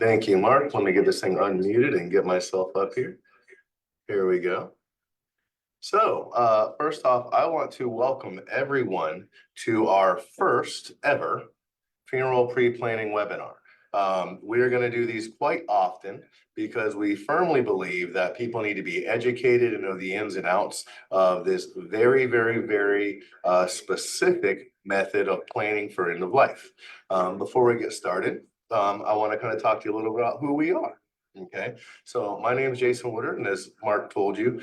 Thank you, Mark. Let me get this thing unmuted and get myself up here. Here we go. So, first off, I want to welcome everyone to our first ever funeral pre-planning webinar. We are going to do these quite often because we firmly believe that people need to be educated and know the ins and outs of this very specific method of planning for end of life. Before we get started, I want to kind of talk to you a little bit about who we are. Okay, so my name is Jason Woodard, and as Mark told you,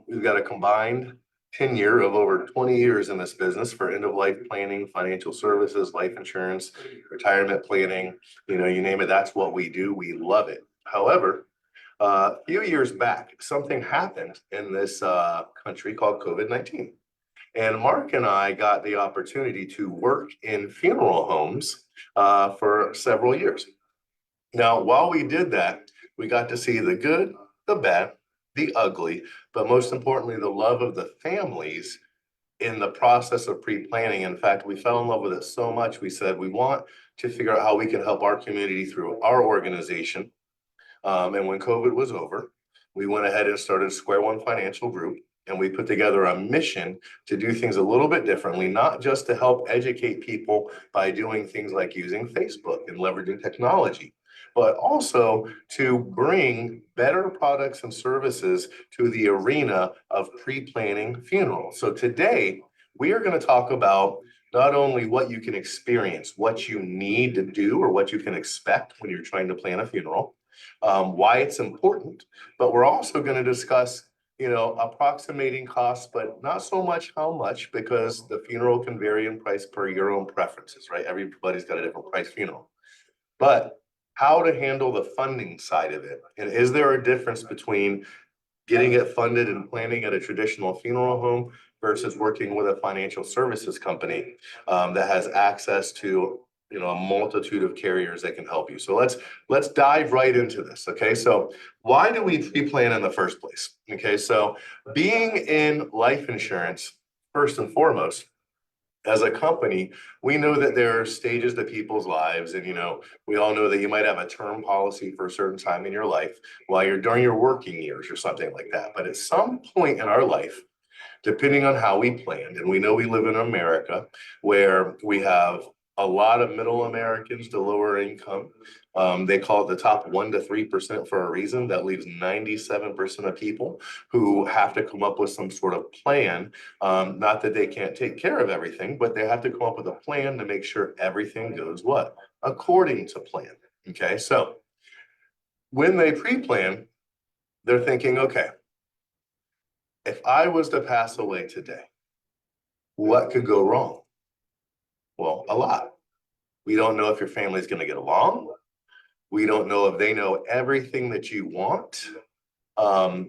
we've got a combined tenure of over 20 years in this business for end-of-life planning, financial services, life insurance, retirement planning, you name it, that's what we do. We love it. However, a few years back, something happened in this country called COVID-19. And Mark and I got the opportunity to work in funeral homes for several years. Now, while we did that, we got to see the good, the bad, the ugly, but most importantly, the love of the families in the process of pre-planning. In fact, we fell in love with it so much, we said we want to figure out how we can help our community through our organization. And when COVID was over, we went ahead and started Square One Financial Group, and we put together a mission to do things a little bit differently, not just to help educate people by doing things like using Facebook and leveraging technology, but also to bring better products and services to the arena of pre-planning funerals. So today, we are going to talk about not only what you can experience, what you need to do or what you can expect when you're trying to plan a funeral, why it's important, but we're also going to discuss approximating costs, but not so much how much, because the funeral can vary in price per your own preferences, right? Everybody's got a different price funeral. But how to handle the funding side of it. And is there a difference between getting it funded and planning at a traditional funeral home versus working with a financial services company that has access to a multitude of carriers that can help you? So let's dive right into this. Okay, so why do we pre-plan in the first place? Okay, so being in life insurance, first and foremost, as a company, we know that there are stages to people's lives. And, we all know that you might have a term policy for a certain time in your life while you're during your working years or something like that. But at some point in our life, depending on how we planned, and we know we live in America where we have a lot of middle Americans to lower income. They call it the top 1 to 3% for a reason. That leaves 97% of people who have to come up with some sort of plan. Not that they can't take care of everything, but they have to come up with a plan to make sure everything goes what? According to plan. Okay, so when they pre-plan, they're thinking, okay, if I was to pass away today, what could go wrong? Well, a lot. We don't know if your family's going to get along. We don't know if they know everything that you want.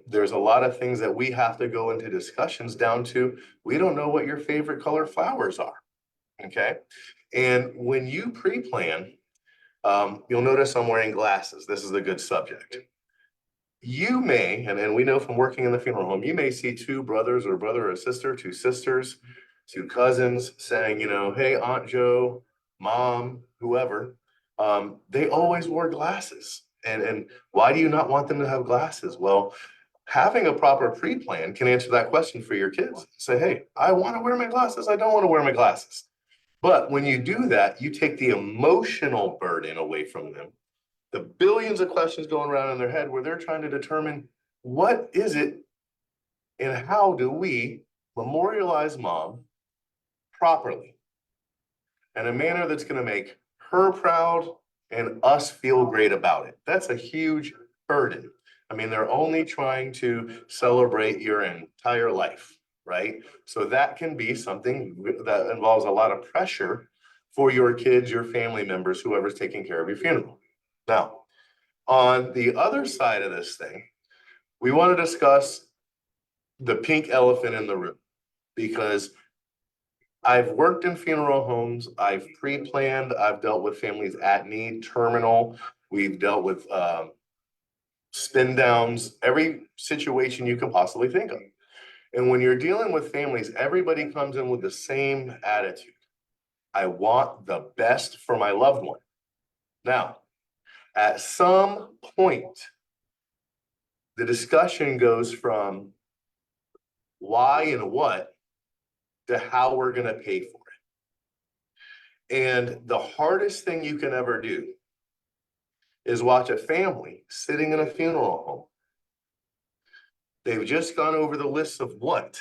There's a lot of things that we have to go into discussions down to. We don't know what your favorite color flowers are. Okay. And when you pre-plan, you'll notice I'm wearing glasses. This is a good subject. You may, and we know from working in the funeral home, you may see two brothers or brother or sister, two sisters, two cousins saying, hey, Aunt Joe, Mom, whoever, they always wore glasses. And why do you not want them to have glasses? Well, having a proper pre-plan can answer that question for your kids. Say, hey, I want to wear my glasses. I don't want to wear my glasses. But when you do that, you take the emotional burden away from them. The billions of questions going around in their head where they're trying to determine what is it and how do we memorialize Mom properly in a manner that's going to make her proud and us feel great about it. That's a huge burden. I mean, they're only trying to celebrate your entire life, right? So that can be something that involves a lot of pressure for your kids, your family members, whoever's taking care of your funeral. Now, on the other side of this thing, we want to discuss the pink elephant in the room, because I've worked in funeral homes, I've pre-planned, I've dealt with families at need, terminal, we've dealt with spin downs, every situation you can possibly think of. And when you're dealing with families, everybody comes in with the same attitude. I want the best for my loved one. Now, At some point, the discussion goes from why and what to how we're going to pay for it. And the hardest thing you can ever do is watch a family sitting in a funeral home. They've just gone over the list of what.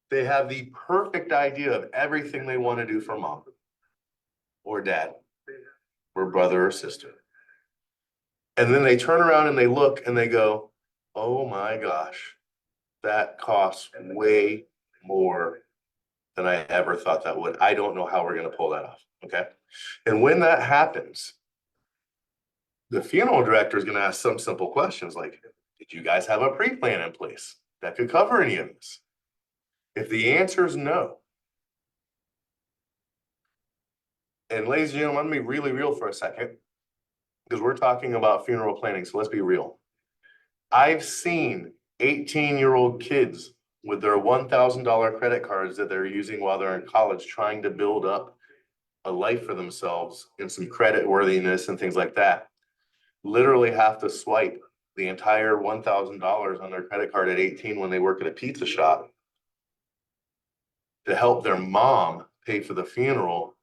They have the perfect idea of everything they want to do for mom or dad or brother or sister. And then they turn around and they look and they go, oh my gosh, that costs way more than I ever thought that would. I don't know how we're going to pull that off. Okay. And when that happens, the funeral director is going to ask some simple questions like, did you guys have a pre-plan in place that could cover any of this? If the answer is no, and ladies and gentlemen, let me be really real for a second, because we're talking about funeral planning, so let's be real. I've seen 18-year-old kids with their $1,000 credit cards that they're using while they're in college trying to build up a life for themselves and some credit worthiness and things like that, literally have to swipe the entire $1,000 on their credit card at 18 when they work at a pizza shop to help their mom pay for the funeral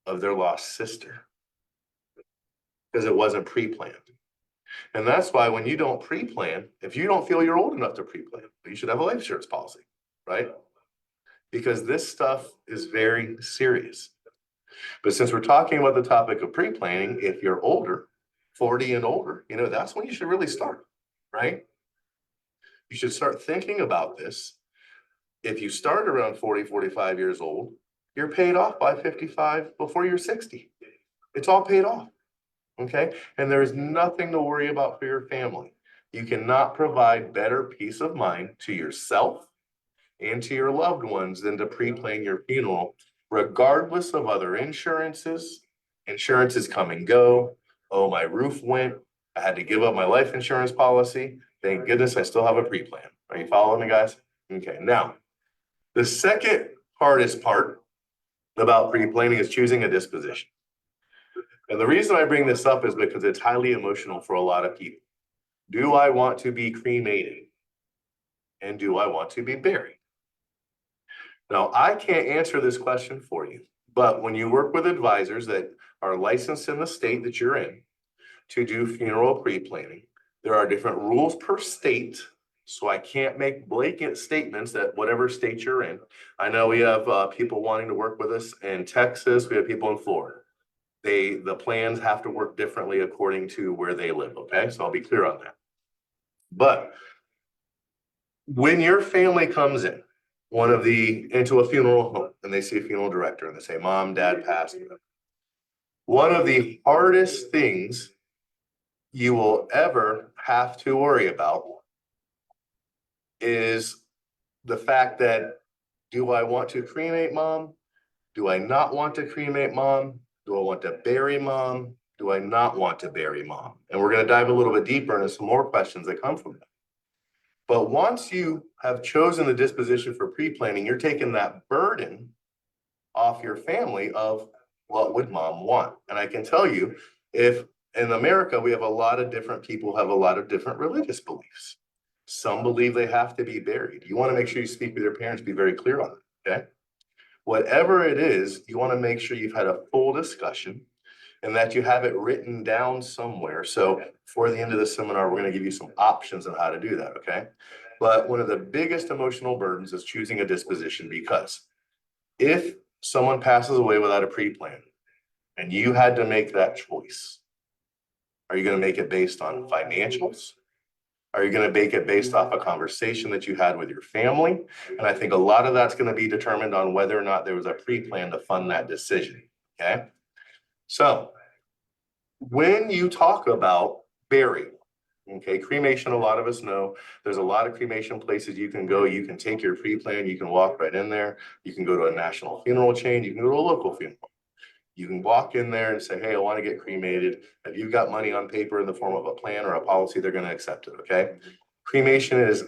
of their lost sister because it wasn't pre-planned. And that's why when you don't pre-plan, if you don't feel you're old enough to pre-plan, you should have a life insurance policy, right? Because this stuff is very serious. But since we're talking about the topic of pre-planning, if you're older, 40 and older, that's when you should really start, right? You should start thinking about this. If you start around 40, 45 years old, you're paid off by 55 before you're 60. It's all paid off. Okay. And there is nothing to worry about for your family. You cannot provide better peace of mind to yourself and to your loved ones than to pre-plan your funeral, regardless of other insurances. Insurances come and go. Oh, my roof went. I had to give up my life insurance policy. Thank goodness I still have a pre-plan. Are you following me, guys? Okay. Now, the second hardest part about pre-planning is choosing a disposition. And the reason I bring this up is because it's highly emotional for a lot of people. Do I want to be cremated? And do I want to be buried? Now, I can't answer this question for you, but when you work with advisors that are licensed in the state that you're in to do funeral pre-planning, there are different rules per state. So I can't make blanket statements that whatever state you're in. I know we have people wanting to work with us in Texas. We have people in Florida. The plans have to work differently according to where they live. Okay, so I'll be clear on that. But when your family comes in, into a funeral home and they see a funeral director and they say, Mom, Dad passed. One of the hardest things you will ever have to worry about is the fact that, do I want to cremate mom? Do I not want to cremate mom? Do I want to bury mom? Do I not want to bury mom? And we're going to dive a little bit deeper into some more questions that come from that. But once you have chosen the disposition for pre-planning, you're taking that burden off your family of what would mom want. And I can tell you, if in America, we have a lot of different people have a lot of different religious beliefs. Some believe they have to be buried. You want to make sure you speak with your parents, be very clear on it, okay? Whatever it is, you want to make sure you've had a full discussion and that you have it written down somewhere. So for the end of the seminar, we're going to give you some options on how to do that, okay? But one of the biggest emotional burdens is choosing a disposition, because if someone passes away without a pre-plan and you had to make that choice, are you going to make it based on financials? Are you going to make it based off a conversation that you had with your family? And I think a lot of that's going to be determined on whether or not there was a pre-plan to fund that decision, okay? So when you talk about burial, okay, cremation, a lot of us know there's a lot of cremation places you can go. You can take your pre-plan, you can walk right in there. You can go to a national funeral chain, you can go to a local funeral. You can walk in there and say, hey, I want to get cremated. If you've got money on paper in the form of a plan or a policy, they're going to accept it, okay? Cremation is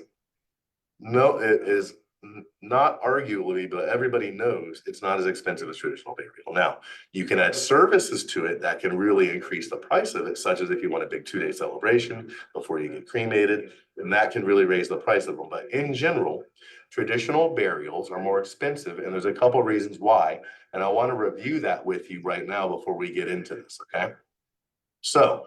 not arguably, but everybody knows it's not as expensive as traditional burial. Now, you can add services to it that can really increase the price of it, such as if you want a big 2-day celebration before you get cremated, and that can really raise the price of them. But in general, traditional burials are more expensive, and there's a couple reasons why. And I want to review that with you right now before we get into this, okay? So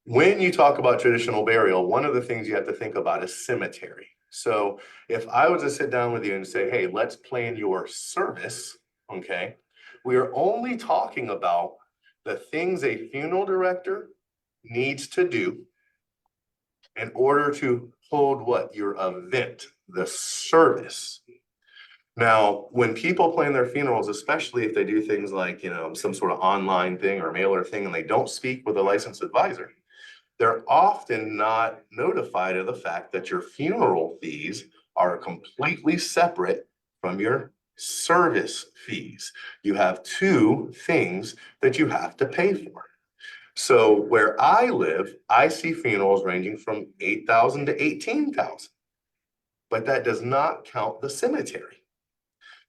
when you talk about traditional burial, one of the things you have to think about is cemetery. So if I was to sit down with you and say, hey, let's plan your service, okay, we are only talking about the things a funeral director needs to do in order to hold what? Your event, the service. Now, when people plan their funerals, especially if they do things like, some sort of online thing or mailer thing, and they don't speak with a licensed advisor, they're often not notified of the fact that your funeral fees are completely separate from your service fees. You have two things that you have to pay for. So where I live, I see funerals ranging from 8,000 to 18,000, but that does not count the cemetery.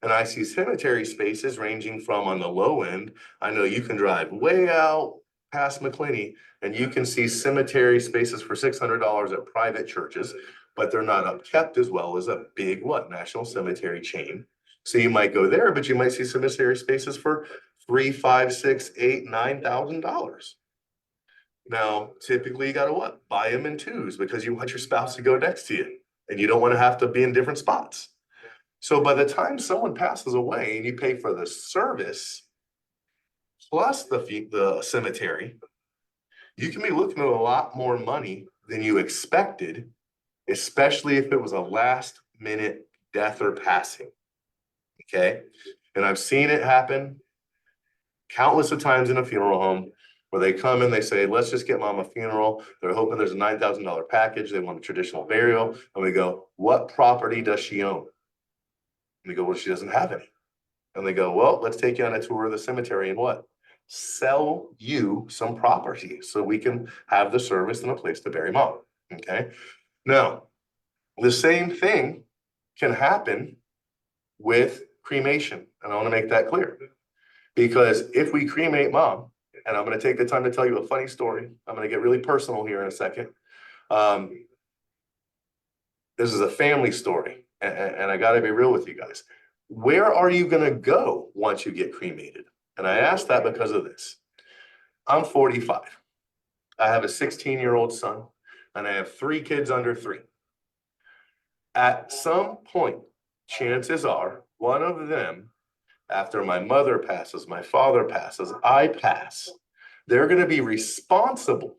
And I see cemetery spaces ranging from, on the low end, I know you can drive way out past McClinney and you can see cemetery spaces for $600 at private churches, but they're not upkept as well as a big national cemetery chain. So you might go there, but you might see cemetery spaces for $3, $5, $6, $8, $9,000. Now, typically you gotta buy them in twos because you want your spouse to go next to you and you don't want to have to be in different spots. So by the time someone passes away and you pay for the service plus the cemetery, you can be looking at a lot more money than you expected, especially if it was a last minute death or passing. Okay. And I've seen it happen countless of times in a funeral home where they come in, they say, let's just get mom a funeral. They're hoping there's a $9,000 package. They want a traditional burial. And we go, what property does she own? And we go, well, she doesn't have any. And they go, well, let's take you on a tour of the cemetery and sell you some property so we can have the service and a place to bury mom. Okay. Now, the same thing can happen with cremation. And I want to make that clear because if we cremate mom, and I'm going to take the time to tell you a funny story. I'm going to get really personal here in a second. This is a family story, and I got to be real with you guys. Where are you going to go once you get cremated? And I ask that because of this. I'm 45. I have a 16-year-old son, and I have 3 kids under 3. At some point, chances are one of them, after my mother passes, my father passes, I pass, they're going to be responsible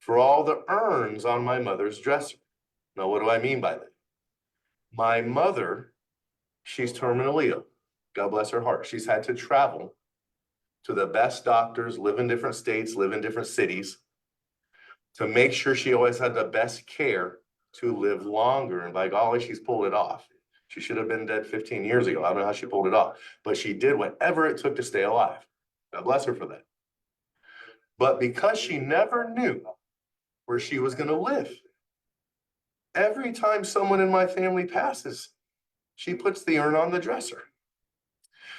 for all the urns on my mother's dresser. Now, what do I mean by that? My mother, she's terminally ill. God bless her heart. She's had to travel to the best doctors, live in different states, live in different cities to make sure she always had the best care to live longer. And by golly, she's pulled it off. She should have been dead 15 years ago. I don't know how she pulled it off, but she did whatever it took to stay alive. God bless her for that. But because she never knew where she was going to live, every time someone in my family passes, she puts the urn on the dresser.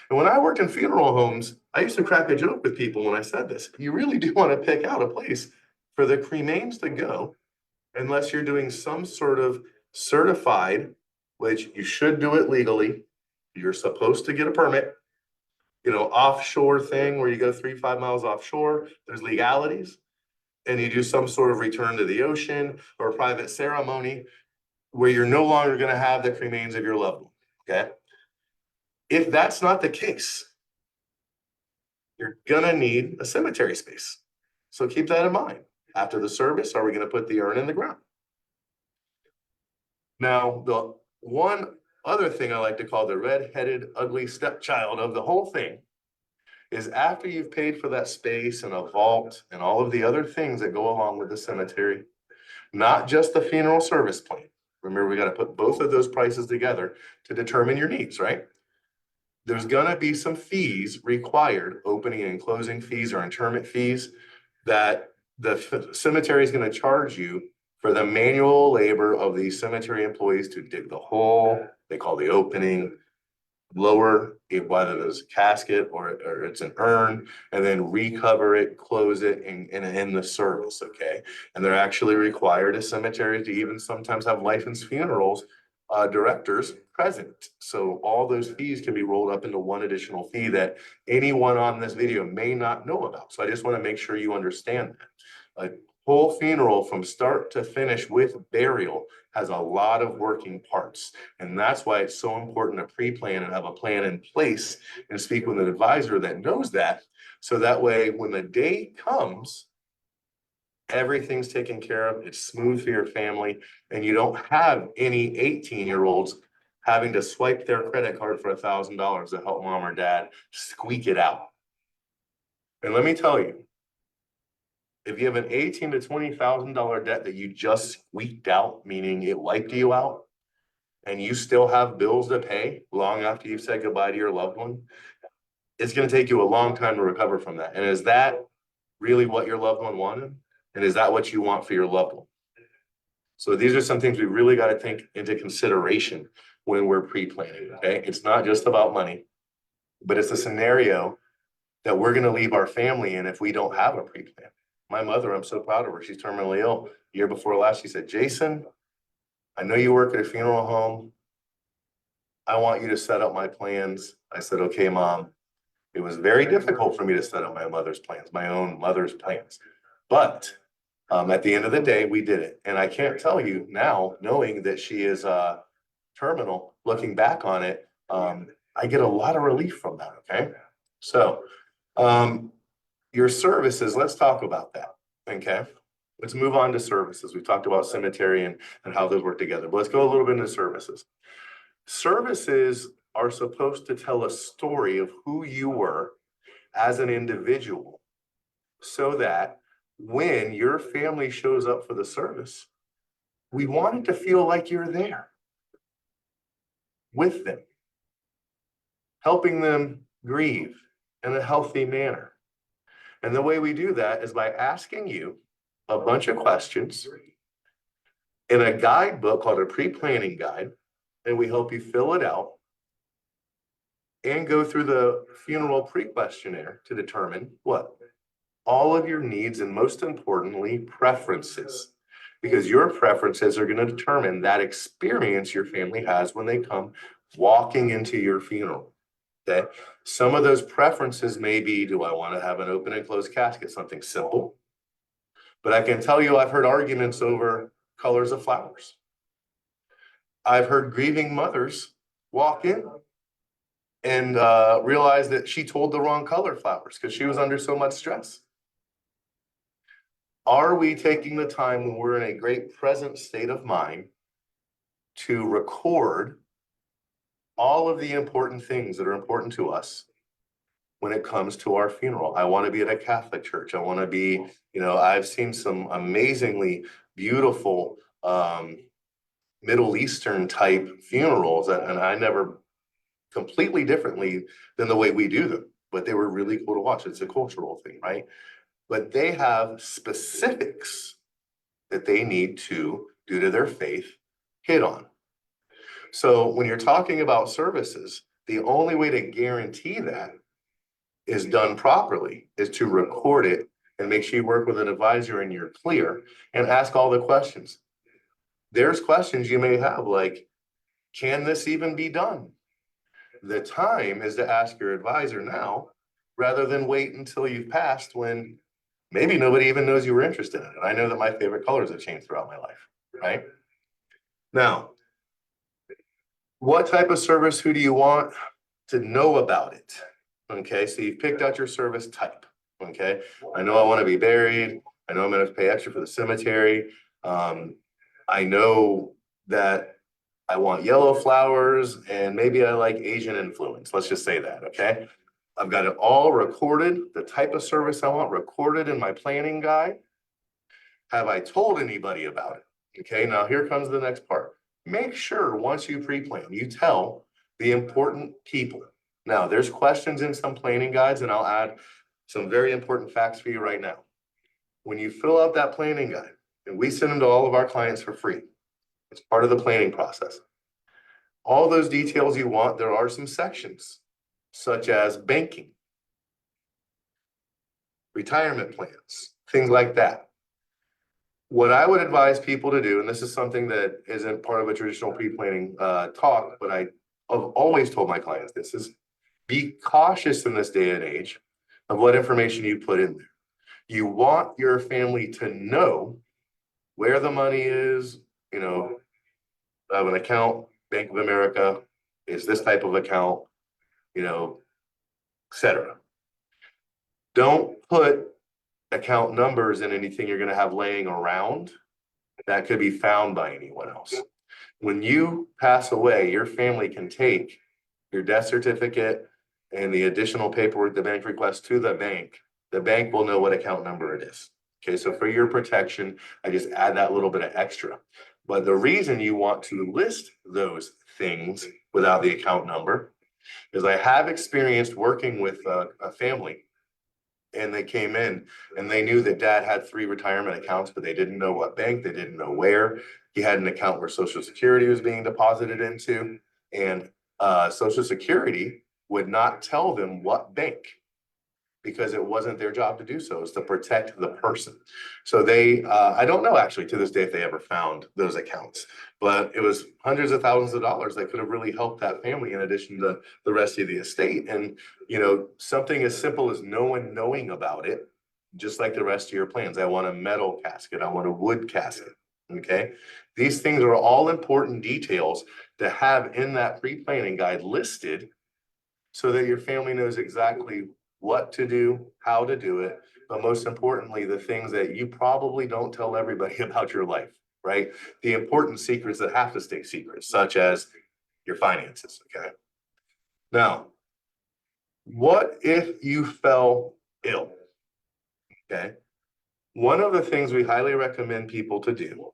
And when I worked in funeral homes, I used to crack a joke with people when I said this. You really do want to pick out a place for the cremains to go, unless you're doing some sort of certified, which you should do it legally. You're supposed to get a permit, offshore thing where you go 3-5 miles offshore. There's legalities. And you do some sort of return to the ocean or a private ceremony where you're no longer going to have the cremains of your loved one. Okay. If that's not the case, you're going to need a cemetery space. So keep that in mind. After the service, are we going to put the urn in the ground? Now, the one other thing I like to call the red-headed, ugly stepchild of the whole thing is after you've paid for that space and a vault and all of the other things that go along with the cemetery, not just the funeral service plan. Remember, we got to put both of those prices together to determine your needs, right? There's going to be some fees required, opening and closing fees or interment fees that the cemetery is going to charge you for the manual labor of the cemetery employees to dig the hole, they call the opening, lower it, whether there's a casket or it's an urn, and then recover it, close it, and end the service, okay? And they're actually required as cemeteries to even sometimes have license funerals directors present. So all those fees can be rolled up into one additional fee that anyone on this video may not know about. So I just want to make sure you understand that. A whole funeral from start to finish with burial has a lot of working parts. And that's why it's so important to pre-plan and have a plan in place and speak with an advisor that knows that. So that way, when the day comes, everything's taken care of, it's smooth for your family, and you don't have any 18-year-olds having to swipe their credit card for $1,000 to help mom or dad squeak it out. And let me tell you, if you have an $18,000 to $20,000 debt that you just squeaked out, meaning it wiped you out, and you still have bills to pay long after you've said goodbye to your loved one, it's going to take you a long time to recover from that. And is that really what your loved one wanted? And is that what you want for your loved one? So these are some things we really got to take into consideration when we're pre-planning, okay? It's not just about money, but it's a scenario that we're going to leave our family in if we don't have a pre-plan. My mother, I'm so proud of her. She's terminally ill. The year before last, she said, Jason, I know you work at a funeral home. I want you to set up my plans. I said, okay, mom. It was very difficult for me to set up my mother's plans, my own mother's plans. But at the end of the day, we did it. And I can't tell you now, knowing that she is terminal, looking back on it, I get a lot of relief from that, okay? So your services, let's talk about that, okay? Let's move on to services. We've talked about cemetery and how those work together, but let's go a little bit into services. Services are supposed to tell a story of who you were as an individual so that when your family shows up for the service, we want it to feel like you're there with them, helping them grieve in a healthy manner. And the way we do that is by asking you a bunch of questions in a guidebook called a pre-planning guide, and we help you fill it out and go through the funeral pre-questionnaire to determine what? All of your needs and most importantly, preferences. Because your preferences are going to determine that experience your family has when they come walking into your funeral. Okay. Some of those preferences may be, do I want to have an open and closed casket? Something simple. But I can tell you, I've heard arguments over colors of flowers. I've heard grieving mothers walk in and realize that she told the wrong color flowers because she was under so much stress. Are we taking the time when we're in a great present state of mind to record all of the important things that are important to us when it comes to our funeral? I want to be at a Catholic church. I want to be, I've seen some amazingly beautiful Middle Eastern type funerals, and I never completely differently than the way we do them, but they were really cool to watch. It's a cultural thing, right? But they have specifics that they need to, due to their faith, hit on. So when you're talking about services, the only way to guarantee that is done properly is to record it and make sure you work with an advisor and you're clear and ask all the questions. There's questions you may have like, can this even be done? The time is to ask your advisor now rather than wait until you've passed when maybe nobody even knows you were interested in it. I know that my favorite colors have changed throughout my life, right? Now, what type of service, who do you want to know about it? Okay, so you've picked out your service type, okay? I know I want to be buried. I know I'm going to pay extra for the cemetery. I know that I want yellow flowers and maybe I like Asian influence. Let's just say that, okay? I've got it all recorded, the type of service I want recorded in my planning guide. Have I told anybody about it? Okay, now here comes the next part. Make sure once you pre-plan, you tell the important people. Now, there's questions in some planning guides, and I'll add some very important facts for you right now. When you fill out that planning guide, and we send them to all of our clients for free. It's part of the planning process. All those details you want, there are some sections, such as banking, retirement plans, things like that. What I would advise people to do, and this is something that isn't part of a traditional pre-planning talk, but I've always told my clients this, is be cautious in this day and age of what information you put in there. You want your family to know where the money is, you know, I have an account, Bank of America, is this type of account, you know, et cetera. Don't put account numbers in anything you're going to have laying around that could be found by anyone else. When you pass away, your family can take your death certificate and the additional paperwork the bank requests to the bank. The bank will know what account number it is. Okay, so for your protection, I just add that little bit of extra. But the reason you want to list those things without the account number is I have experienced working with a family, and they came in and they knew that dad had 3 retirement accounts, but they didn't know what bank, they didn't know where. He had an account where Social Security was being deposited into, and Social Security would not tell them what bank, because it wasn't their job to do so. It's to protect the person. So they, I don't know actually to this day if they ever found those accounts, but it was hundreds of thousands of dollars that could have really helped that family in addition to the rest of the estate. And, you know, something as simple as no one knowing about it, just like the rest of your plans. I want a metal casket. I want a wood casket. Okay. These things are all important details to have in that pre-planning guide listed so that your family knows exactly what to do, how to do it, but most importantly, the things that you probably don't tell everybody about your life, right? The important secrets that have to stay secret, such as your finances, okay? Now, what if you fell ill, okay? One of the things we highly recommend people to do,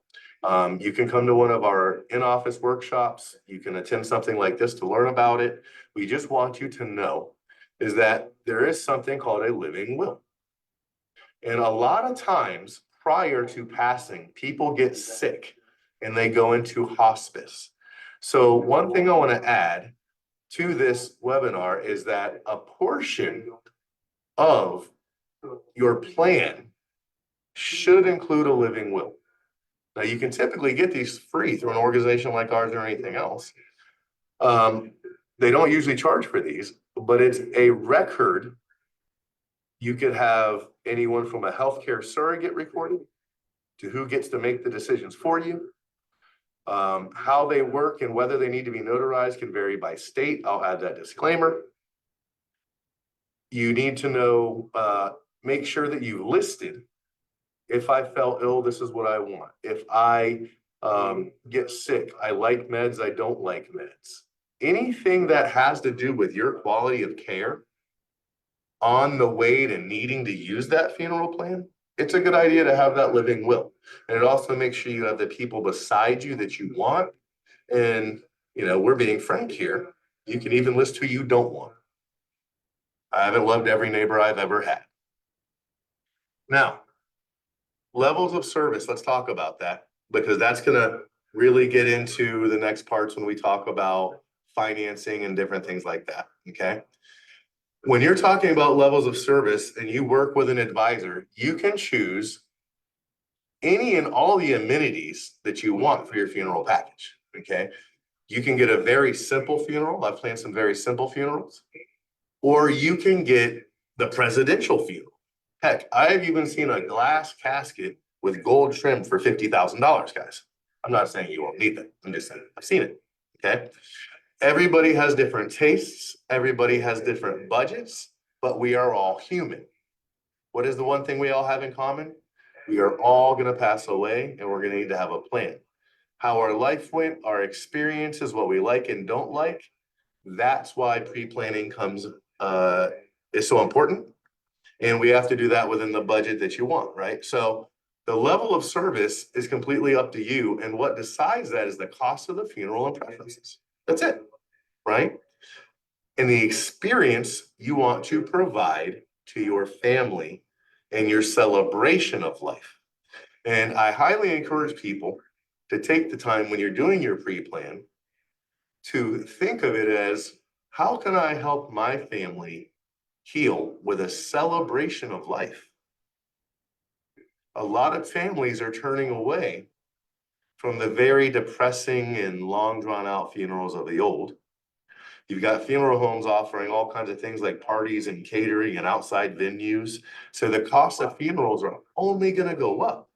you can come to one of our in-office workshops, you can attend something like this to learn about it. We just want you to know is that there is something called a living will. And a lot of times prior to passing, people get sick and they go into hospice. So one thing I want to add to this webinar is that a portion of your plan should include a living will. Now, you can typically get these free through an organization like ours or anything else. They don't usually charge for these, but it's a record. You could have anyone from a healthcare surrogate recorded to who gets to make the decisions for you. How they work and whether they need to be notarized can vary by state. I'll add that disclaimer. You need to know, make sure that you've listed, if I fell ill, this is what I want. If I get sick, I like meds, I don't like meds. Anything that has to do with your quality of care on the way to needing to use that funeral plan, it's a good idea to have that living will. And it also makes sure you have the people beside you that you want. And, you know, we're being frank here. You can even list who you don't want. I haven't loved every neighbor I've ever had. Now, levels of service, let's talk about that, because that's going to really get into the next parts when we talk about financing and different things like that, okay? When you're talking about levels of service and you work with an advisor, you can choose any and all the amenities that you want for your funeral package, okay? You can get a very simple funeral. I've planned some very simple funerals. Or you can get the presidential funeral. Heck, I've even seen a glass casket with gold trim for $50,000, guys. I'm not saying you won't need that. I'm just saying I've seen it, okay? Everybody has different tastes. Everybody has different budgets, but we are all human. What is the one thing we all have in common? We are all going to pass away, and we're going to need to have a plan. How our life went, our experiences, what we like and don't like. That's why pre-planning is so important. And we have to do that within the budget that you want, right? So the level of service is completely up to you. And what decides that is the cost of the funeral and preferences. That's it, right? And the experience you want to provide to your family and your celebration of life. And I highly encourage people to take the time when you're doing your pre-plan to think of it as, how can I help my family heal with a celebration of life? A lot of families are turning away from the very depressing and long drawn out funerals of the old. You've got funeral homes offering all kinds of things like parties and catering and outside venues. So the cost of funerals are only going to go up.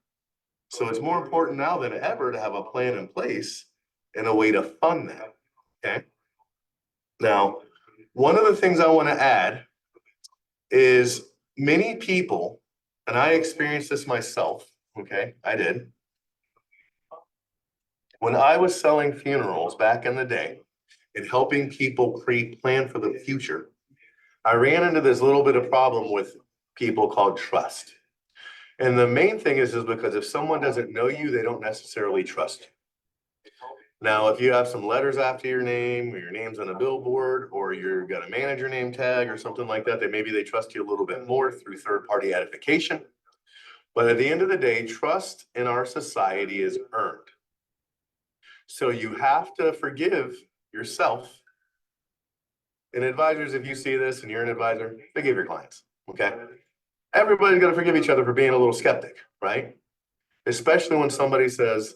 So it's more important now than ever to have a plan in place and a way to fund that. Okay. Now, one of the things I want to add is many people, and I experienced this myself. Okay. I did. When I was selling funerals back in the day and helping people pre-plan for the future, I ran into this little bit of problem with people called trust. And the main thing is because if someone doesn't know you, they don't necessarily trust you. Now, if you have some letters after your name, or your name's on a billboard, or you've got a manager name tag or something like that, then maybe they trust you a little bit more through third-party edification. But at the end of the day, trust in our society is earned. So you have to forgive yourself. And advisors, if you see this and you're an advisor, forgive your clients, okay? Everybody's got to forgive each other for being a little skeptic, right? Especially when somebody says,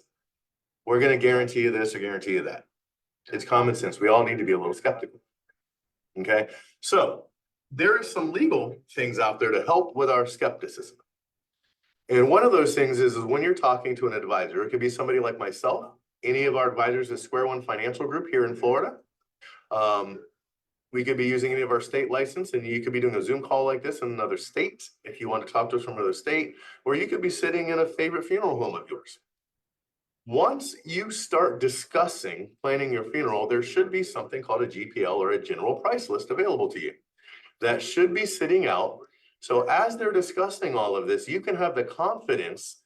we're going to guarantee you this or guarantee you that. It's common sense. We all need to be a little skeptical, okay? So there are some legal things out there to help with our skepticism. And one of those things is when you're talking to an advisor, it could be somebody like myself, any of our advisors at Square One Financial Group here in Florida. We could be using any of our state license, and you could be doing a Zoom call like this in another state if you want to talk to us from another state, or you could be sitting in a favorite funeral home of yours. Once you start discussing planning your funeral, there should be something called a GPL or a general price list available to you that should be sitting out. So as they're discussing all of this, you can have the confidence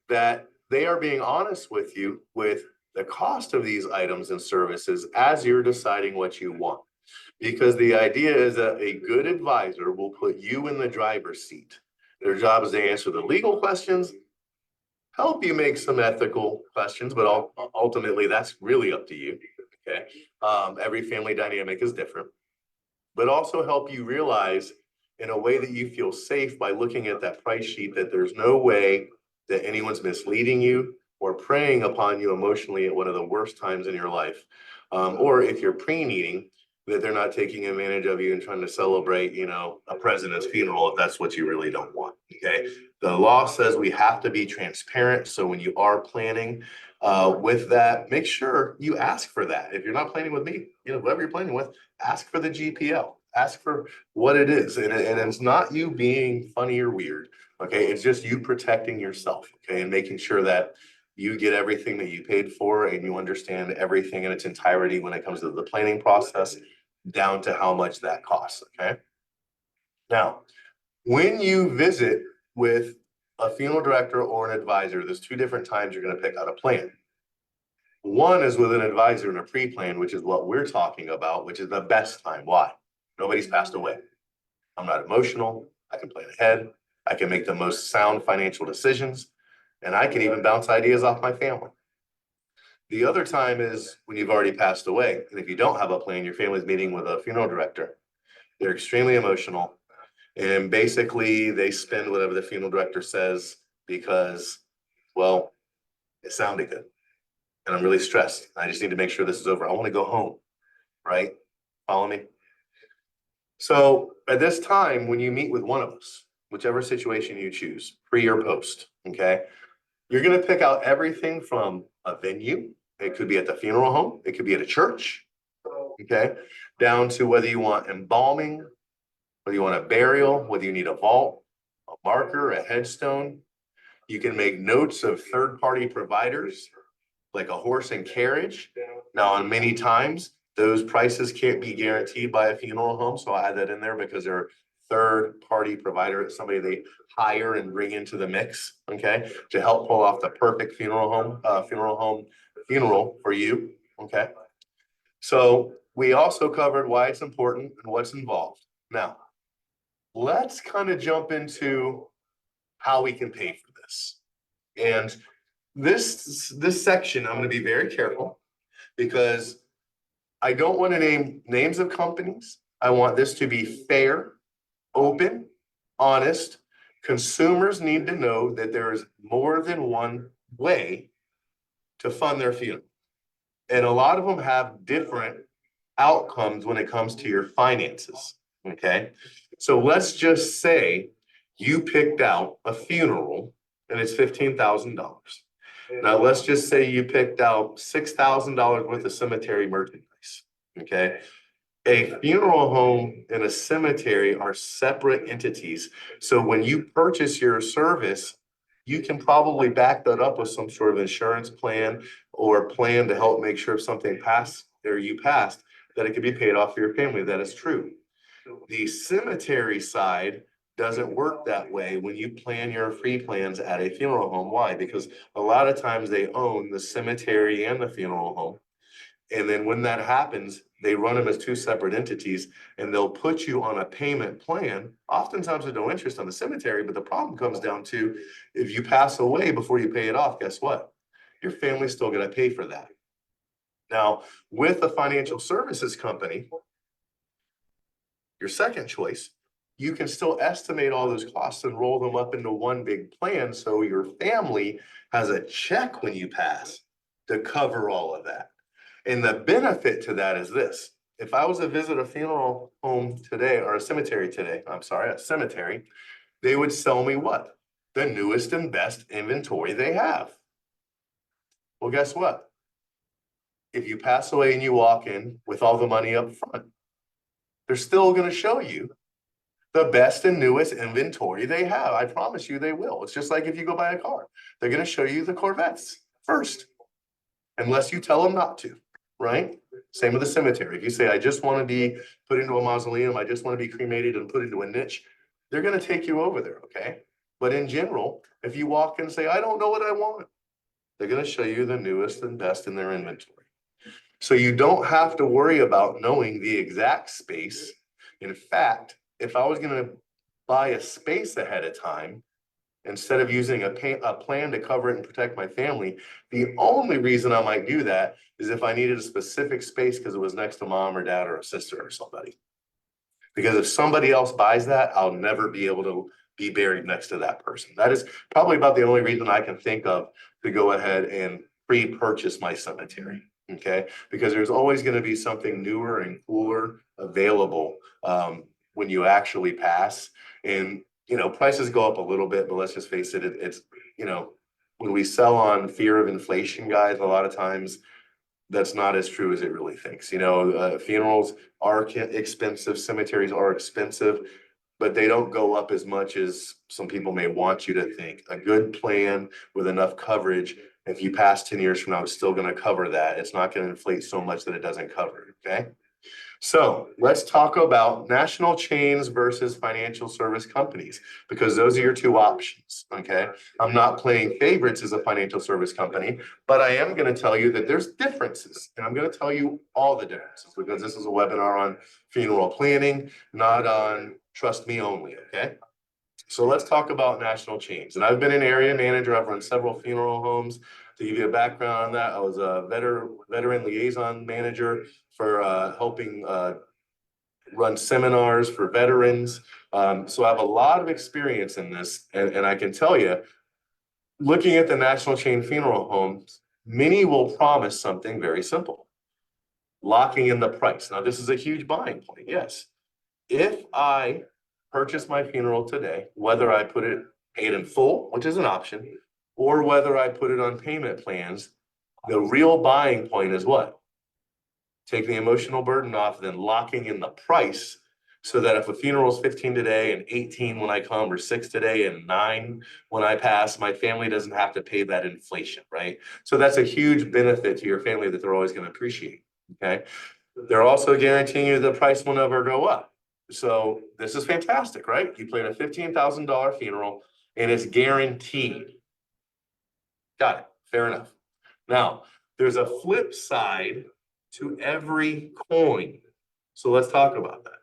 that they are being honest with you with the cost of these items and services as you're deciding what you want. Because the idea is that a good advisor will put you in the driver's seat. Their job is to answer the legal questions, help you make some ethical questions, but ultimately that's really up to you. Okay. Every family dynamic is different, but also help you realize in a way that you feel safe by looking at that price sheet that there's no way that anyone's misleading you or preying upon you emotionally at one of the worst times in your life. Or if you're pre-needing, that they're not taking advantage of you and trying to celebrate, a president's funeral if that's what you really don't want. Okay. The law says we have to be transparent. So when you are planning with that, make sure you ask for that. If you're not planning with me, whoever you're planning with, ask for the GPL, ask for what it is. And it's not you being funny or weird. Okay. It's just you protecting yourself. Okay. And making sure that you get everything that you paid for and you understand everything in its entirety when it comes to the planning process, down to how much that costs. Okay. Now, when you visit with a funeral director or an advisor, there's two different times you're going to pick out a plan. One is with an advisor and a pre-plan, which is what we're talking about, which is the best time. Why? Nobody's passed away. I'm not emotional. I can plan ahead. I can make the most sound financial decisions, and I can even bounce ideas off my family. The other time is when you've already passed away. And if you don't have a plan, your family's meeting with a funeral director. They're extremely emotional. And basically, they spend whatever the funeral director says because, well, it sounded good. And I'm really stressed. I just need to make sure this is over. I want to go home, right? Follow me? So at this time, when you meet with one of us, whichever situation you choose, pre or post, okay, you're going to pick out everything from a venue. It could be at the funeral home. It could be at a church, okay, down to whether you want embalming, whether you want a burial, whether you need a vault, a marker, a headstone. You can make notes of third-party providers like a horse and carriage. Now, on many times, those prices can't be guaranteed by a funeral home. So I add that in there because they're third-party provider. It's somebody they hire and bring into the mix, okay, to help pull off the perfect funeral for you, okay? So we also covered why it's important and what's involved. Now, let's kind of jump into how we can pay for this. And this section, I'm going to be very careful because I don't want to name names of companies. I want this to be fair, open, honest. Consumers need to know that there is more than one way to fund their funeral. And a lot of them have different outcomes when it comes to your finances. Okay. So let's just say you picked out a funeral and it's $15,000. Now, let's just say you picked out $6,000 worth of cemetery merchandise. Okay. A funeral home and a cemetery are separate entities. So when you purchase your service, you can probably back that up with some sort of insurance plan or plan to help make sure if something passed or you passed, that it could be paid off for your family. That is true. The cemetery side doesn't work that way when you plan your free plans at a funeral home. Why? Because a lot of times they own the cemetery and the funeral home. And then when that happens, they run them as two separate entities and they'll put you on a payment plan, oftentimes with no interest on the cemetery. But the problem comes down to if you pass away before you pay it off, guess what? Your family's still going to pay for that. Now, with a financial services company, your second choice, you can still estimate all those costs and roll them up into one big plan. So your family has a check when you pass to cover all of that. And the benefit to that is this. If I was to visit a funeral home today or a cemetery today, I'm sorry, a cemetery, they would sell me what? The newest and best inventory they have. Well, guess what? If you pass away and you walk in with all the money up front, they're still going to show you the best and newest inventory they have. I promise you they will. It's just like if you go buy a car, they're going to show you the Corvettes first, unless you tell them not to, right? Same with the cemetery. If you say, I just want to be put into a mausoleum, I just want to be cremated and put into a niche, they're going to take you over there, okay? But in general, if you walk in and say, I don't know what I want, they're going to show you the newest and best in their inventory. So you don't have to worry about knowing the exact space. In fact, if I was going to buy a space ahead of time, instead of using a plan to cover it and protect my family, the only reason I might do that is if I needed a specific space because it was next to mom or dad or a sister or somebody. Because if somebody else buys that, I'll never be able to be buried next to that person. That is probably about the only reason I can think of to go ahead and pre-purchase my cemetery. Okay, because there's always going to be something newer and cooler available when you actually pass. And prices go up a little bit, but let's just face it, it's when we sell on fear of inflation, guys, a lot of times that's not as true as it really thinks. Funerals are expensive, cemeteries are expensive, but they don't go up as much as some people may want you to think. A good plan with enough coverage, if you pass 10 years from now, it's still going to cover that. It's not going to inflate so much that it doesn't cover it, okay? So let's talk about national chains versus financial service companies, because those are your two options, okay? I'm not playing favorites as a financial service company, but I am going to tell you that there's differences, and I'm going to tell you all the differences because this is a webinar on funeral planning, not on trust me only, okay? So let's talk about national chains. And I've been an area manager. I've run several funeral homes. To give you a background on that, I was a veteran liaison manager for helping run seminars for veterans. So I have a lot of experience in this. And I can tell you, looking at the national chain funeral homes, many will promise something very simple: locking in the price. Now, this is a huge buying point. Yes. If I purchase my funeral today, whether I put it paid in full, which is an option, or whether I put it on payment plans, the real buying point is what? Taking the emotional burden off, then locking in the price so that if a funeral is 15 today and 18 when I come, or 6 today and 9 when I pass, my family doesn't have to pay that inflation, right? So that's a huge benefit to your family that they're always going to appreciate, okay? They're also guaranteeing you the price will never go up. So this is fantastic, right? You plan a $15,000 funeral and it's guaranteed. Got it. Fair enough. Now, there's a flip side to every coin. So let's talk about that.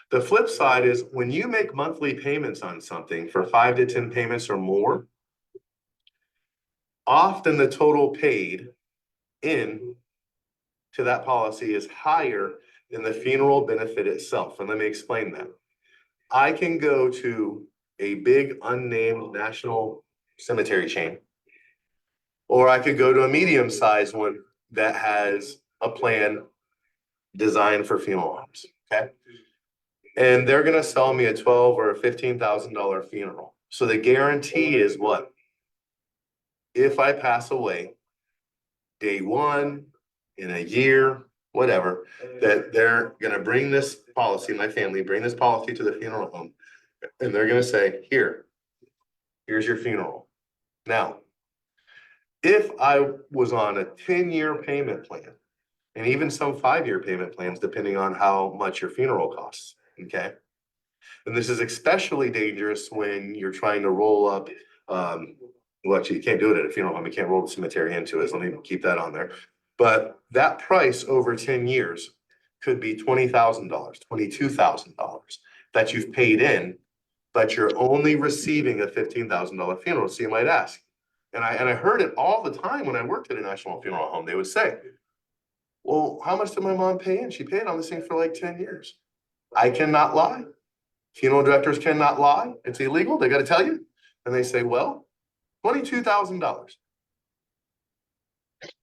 The flip side is when you make monthly payments on something for 5 to 10 payments or more, often the total paid in to that policy is higher than the funeral benefit itself. And let me explain that. I can go to a big unnamed national cemetery chain, or I could go to a medium-sized one that has a plan designed for funeral homes. Okay. And they're going to sell me a $12,000 or a $15,000 funeral. So the guarantee is what? If I pass away, day one, in a year, whatever, that they're going to bring this policy, my family, bring this policy to the funeral home. And they're going to say, here's your funeral. Now, if I was on a 10-year payment plan, and even some 5-year payment plans, depending on how much your funeral costs, okay? And this is especially dangerous when you're trying to roll up, well, actually, you can't do it at a funeral home. You can't roll the cemetery into it. So let me keep that on there. But that price over 10 years could be $20,000, $22,000 that you've paid in, but you're only receiving a $15,000 funeral. So you might ask, and I heard it all the time when I worked at a national funeral home. They would say, well, how much did my mom pay in? She paid on this thing for like 10 years. I cannot lie. Funeral directors cannot lie. It's illegal. They got to tell you. And they say, well, $22,000.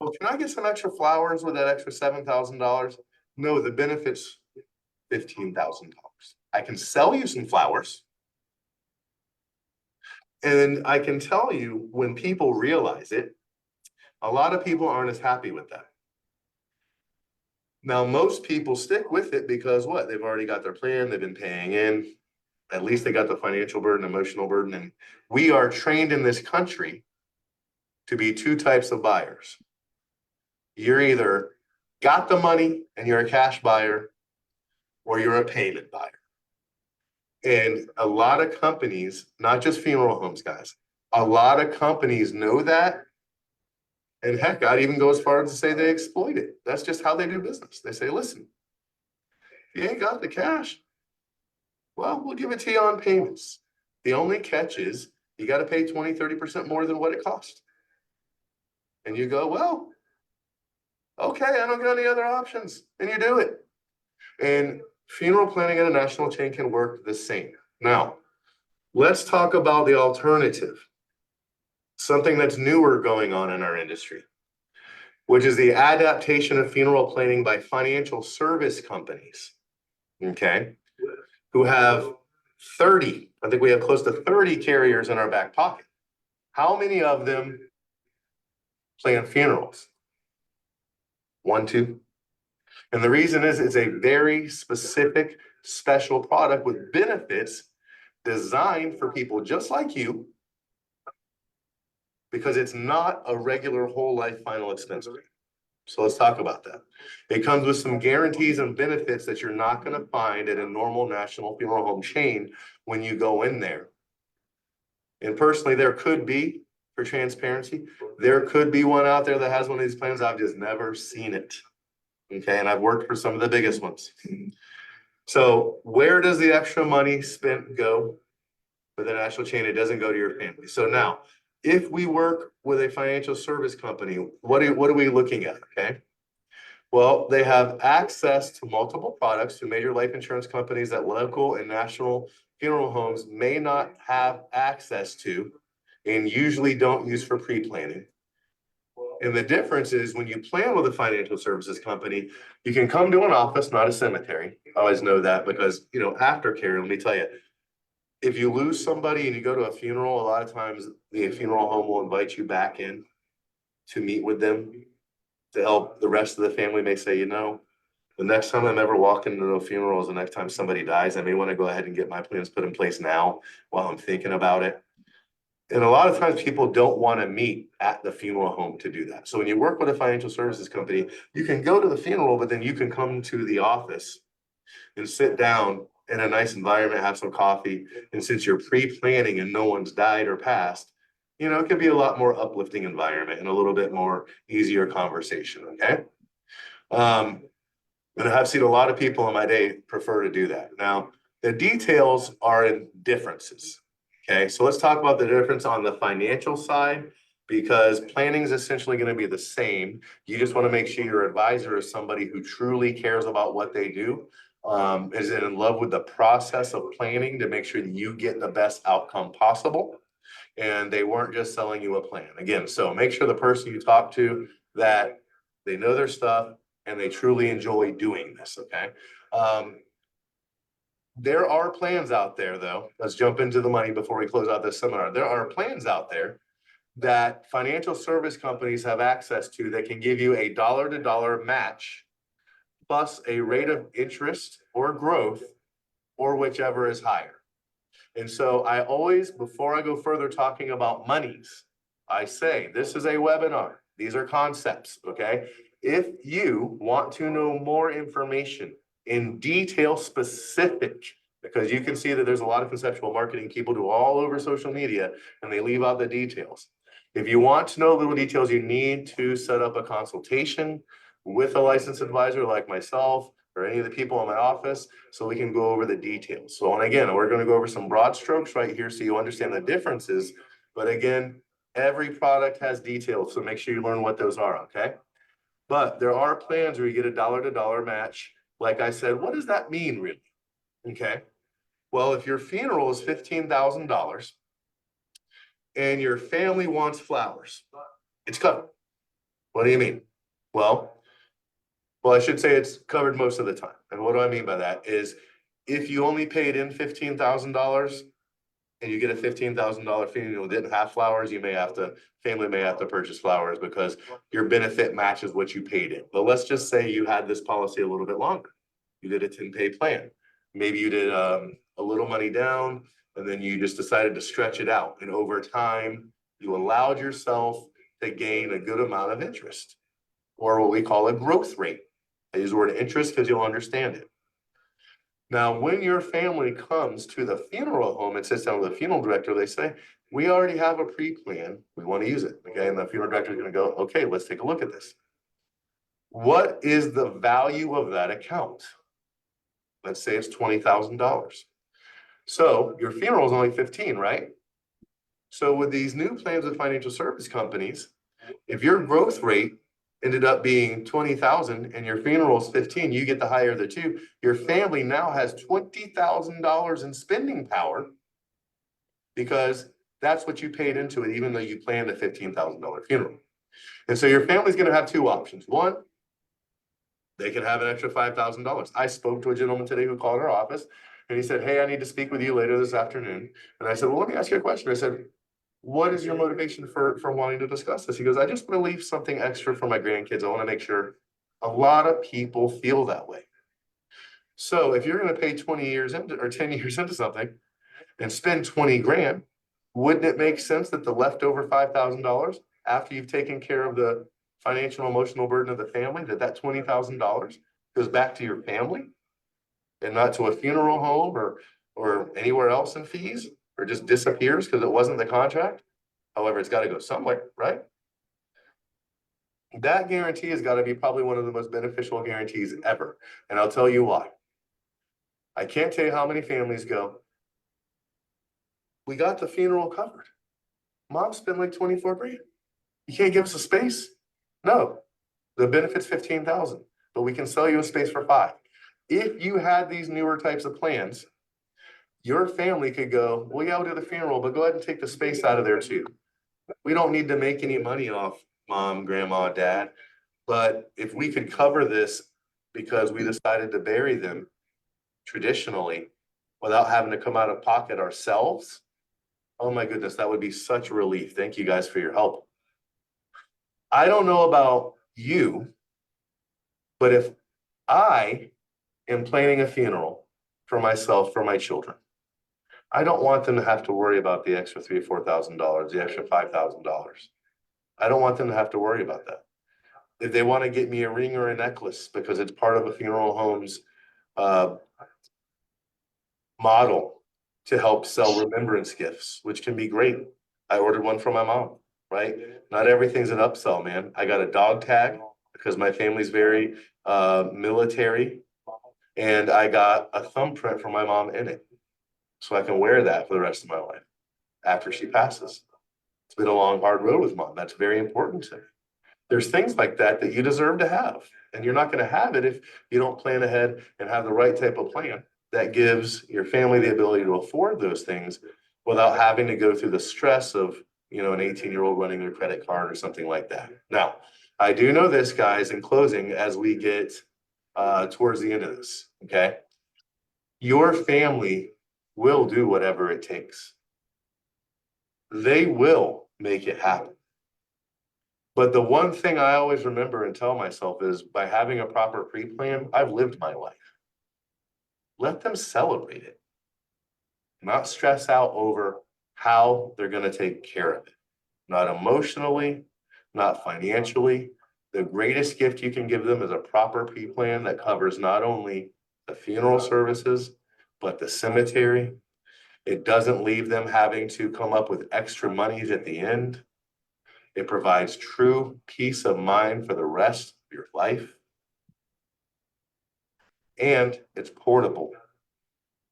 Well, can I get some extra flowers with that extra $7,000? No, the benefit's $15,000. I can sell you some flowers. And I can tell you, when people realize it, a lot of people aren't as happy with that. Now, most people stick with it because what? They've already got their plan, they've been paying in, at least they got the financial burden, emotional burden. And we are trained in this country to be two types of buyers. You're either got the money and you're a cash buyer, or you're a payment buyer. And a lot of companies, not just funeral homes, guys, a lot of companies know that. And heck, I'd even go as far as to say they exploit it. That's just how they do business. They say, listen, if you ain't got the cash, well, we'll give it to you on payments. The only catch is you got to pay 20, 30% more than what it cost. And you go, well, okay, I don't got any other options. And you do it. And funeral planning at a national chain can work the same. Now, let's talk about the alternative. Something that's newer going on in our industry, which is the adaptation of funeral planning by financial service companies, okay, who have 30, I think we have close to 30 carriers in our back pocket. How many of them plan funerals? 1, 2. And the reason is it's a very specific, special product with benefits designed for people just like you, because it's not a regular whole life final expense rate. So let's talk about that. It comes with some guarantees and benefits that you're not going to find at a normal national funeral home chain when you go in there. And personally, there could be, for transparency, there could be one out there that has one of these plans. I've just never seen it. Okay, and I've worked for some of the biggest ones. So where does the extra money spent go with a national chain? It doesn't go to your family. So now, if we work with a financial service company, what are we looking at? Okay. Well, they have access to multiple products to major life insurance companies that local and national funeral homes may not have access to and usually don't use for pre-planning. And the difference is when you plan with a financial services company, you can come to an office, not a cemetery. I always know that because, aftercare, let me tell you, if you lose somebody and you go to a funeral, a lot of times the funeral home will invite you back in to meet with them to help the rest of the family. May say, the next time I'm ever walking into a funeral is the next time somebody dies. I may want to go ahead and get my plans put in place now while I'm thinking about it. And a lot of times people don't want to meet at the funeral home to do that. So when you work with a financial services company, you can go to the funeral, but then you can come to the office and sit down in a nice environment, have some coffee. And since you're pre-planning and no one's died or passed, it can be a lot more uplifting environment and a little bit more easier conversation, okay? And I've seen a lot of people in my day prefer to do that. Now, the details are in differences, okay? So let's talk about the difference on the financial side because planning is essentially going to be the same. You just want to make sure your advisor is somebody who truly cares about what they do, is in love with the process of planning to make sure that you get the best outcome possible. And they weren't just selling you a plan. Again, so make sure the person you talk to, that they know their stuff and they truly enjoy doing this, okay? There are plans out there, though. Let's jump into the money before we close out this seminar. There are plans out there that financial service companies have access to that can give you a dollar-to-dollar match plus a rate of interest or growth, or whichever is higher. And so I always, before I go further talking about monies, I say, this is a webinar. These are concepts, okay? If you want to know more information in detail specific, because you can see that there's a lot of conceptual marketing people do all over social media and they leave out the details. If you want to know little details, you need to set up a consultation with a licensed advisor like myself or any of the people in my office, so we can go over the details. So, and again, we're going to go over some broad strokes right here so you understand the differences. But again, every product has details, so make sure you learn what those are, okay? But there are plans where you get a dollar-to-dollar match. Like I said, what does that mean really? Okay. Well, if your funeral is $15,000 and your family wants flowers, it's covered. What do you mean? Well, I should say it's covered most of the time. And what do I mean by that is if you only paid in $15,000 and you get a $15,000 funeral that didn't have flowers, family may have to purchase flowers because your benefit matches what you paid in. But let's just say you had this policy a little bit longer. You did a 10-pay plan. Maybe you did a little money down and then you just decided to stretch it out. And over time, you allowed yourself to gain a good amount of interest, or what we call a growth rate. I use the word interest because you'll understand it. Now, when your family comes to the funeral home and sits down with the funeral director, they say, we already have a pre-plan. We want to use it. Okay. And the funeral director is going to go, okay, let's take a look at this. What is the value of that account? Let's say it's $20,000. So your funeral is only 15, right? So with these new plans with financial service companies, if your growth rate ended up being 20,000 and your funeral is 15, you get the higher of the two. Your family now has $20,000 in spending power because that's what you paid into it, even though you planned a $15,000 funeral. And so your family's going to have two options. One, they can have an extra $5,000. I spoke to a gentleman today who called our office and he said, hey, I need to speak with you later this afternoon. And I said, well, let me ask you a question. I said, what is your motivation for wanting to discuss this? He goes, I just want to leave something extra for my grandkids. I want to make sure. A lot of people feel that way. So if you're going to pay 20 years into or 10 years into something and spend 20 grand, wouldn't it make sense that the leftover $5,000 after you've taken care of the financial emotional burden of the family, that $20,000 goes back to your family and not to a funeral home or anywhere else in fees, or just disappears because it wasn't the contract? However, it's got to go somewhere, right? That guarantee has got to be probably one of the most beneficial guarantees ever. And I'll tell you why. I can't tell you how many families go, we got the funeral covered. Mom spent like 24 grand. You can't give us a space? No, the benefit's 15,000, but we can sell you a space for 5. If you had these newer types of plans, your family could go, well, yeah, we'll do the funeral, but go ahead and take the space out of there too. We don't need to make any money off mom, grandma, dad. But if we could cover this because we decided to bury them traditionally without having to come out of pocket ourselves, oh my goodness, that would be such a relief. Thank you guys for your help. I don't know about you, but if I am planning a funeral for myself, for my children, I don't want them to have to worry about the extra $3,000 or $4,000, the extra $5,000. I don't want them to have to worry about that. If they want to get me a ring or a necklace because it's part of a funeral home's model to help sell remembrance gifts, which can be great. I ordered one for my mom, right? Not everything's an upsell, man. I got a dog tag because my family's very military, and I got a thumbprint for my mom in it. So I can wear that for the rest of my life after she passes. It's been a long, hard road with mom. That's very important to me. There's things like that that you deserve to have. And you're not going to have it if you don't plan ahead and have the right type of plan that gives your family the ability to afford those things without having to go through the stress of, an 18-year-old running their credit card or something like that. Now, I do know this, guys, in closing, as we get towards the end of this, okay? Your family will do whatever it takes. They will make it happen. But the one thing I always remember and tell myself is by having a proper pre-plan, I've lived my life. Let them celebrate it, not stress out over how they're going to take care of it, not emotionally, not financially. The greatest gift you can give them is a proper pre-plan that covers not only the funeral services, but the cemetery. It doesn't leave them having to come up with extra monies at the end. It provides true peace of mind for the rest of your life. And it's portable.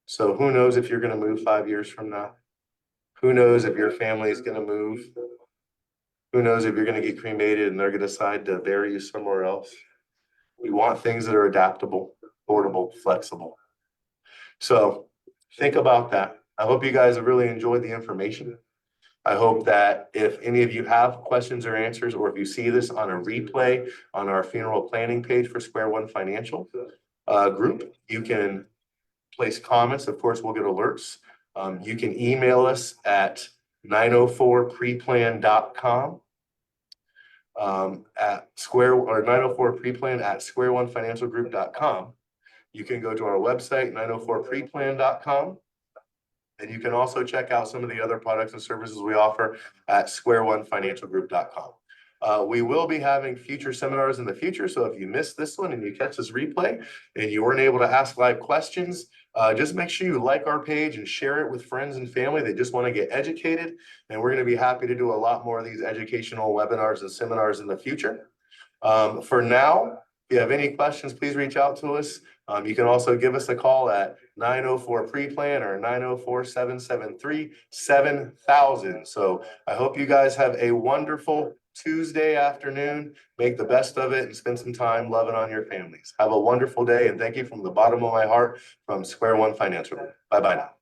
So who knows if you're going to move 5 years from now? Who knows if your family is going to move? Who knows if you're going to get cremated and they're going to decide to bury you somewhere else? We want things that are adaptable, portable, flexible. So think about that. I hope you guys have really enjoyed the information. I hope that if any of you have questions or answers, or if you see this on a replay on our funeral planning page for Square One Financial group, you can place comments. Of course, we'll get alerts. You can email us at 904preplan.com at square or 904preplan at squareonefinancialgroup.com. You can go to our website, 904preplan.com. And you can also check out some of the other products and services we offer at squareonefinancialgroup.com. We will be having future seminars in the future. So if you missed this one and you catch this replay and you weren't able to ask live questions, just make sure you like our page and share it with friends and family that just want to get educated. And we're going to be happy to do a lot more of these educational webinars and seminars in the future. For now, if you have any questions, please reach out to us. You can also give us a call at 904-PREPLAN or 904-773-7000. So I hope you guys have a wonderful Tuesday afternoon. Make the best of it and spend some time loving on your families. Have a wonderful day, and thank you from the bottom of my heart from Square One Financial. Bye-bye now.